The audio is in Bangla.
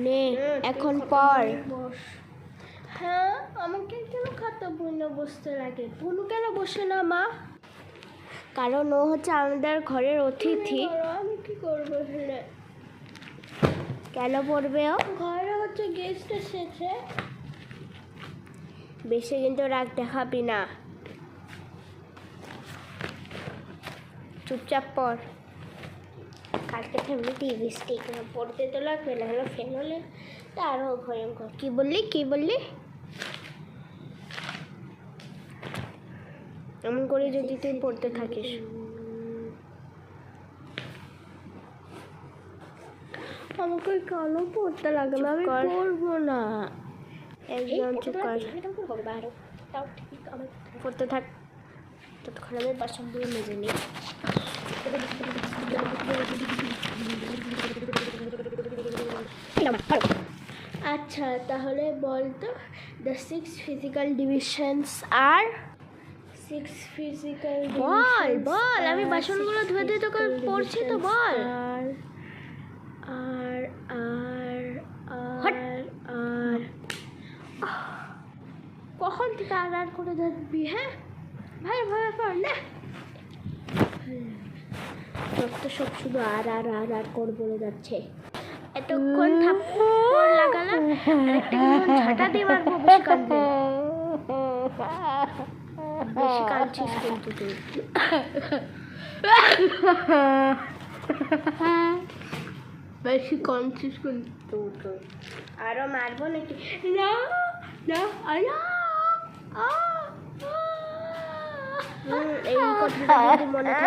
নে এখন পর। হ্যাঁ, আমাকে কেন খাতা বই না বসতে লাগে? পুনু কেন বসে না মা? কারণ ও হচ্ছে আমাদের ঘরের অতিথি। আমি কি করবো? হ্যাঁ, কেন পড়বে ও? ঘরে হচ্ছে গেস্ট এসেছে। বেশি কিন্তু রাগ দেখাবি না, চুপচাপ পড়। কালকে এমনিতেই বৃষ্টি, পড়তে তো লাগবে, না হলে ফেল হলে তা আরও ভয়ঙ্কর। কি বললি কি বললি? এমন করে যদি তুই পড়তে থাকিস। আমাকে কেন পড়তে লাগে না? আমি পড়বো না। একদম চুপ কর, পড়তে থাক। ততক্ষণ আমি বাসনগুলো মেজে নিই। আচ্ছা, তাহলে বল তো, দ্য 6 physical divisions আর 6 physical বল divisions বল, আমি are বাসনগুলো 6 ধুয়ে দিয়ে তোকে physical পড়ছি তো, divisions বল। আর হট। আর কখন থেকে আর করে দেখবি? হ্যাঁ ভাই ভাই পড় না। তোর তো সব শুধু আর করে বলে যাচ্ছে। এতক্ষণ থাপ্পড় লাগালাম, আরেকটা কিন্তু ঝাঁটা দিয়ে মারবো। বেশি কাঁদবি, বেশি কাঁদছিস কিন্তু তুই। বেশি কাঁদছিস কিন্তু তুই। আরো মারবো নাকি? না না এই কথাটা যদি মনে থাকে।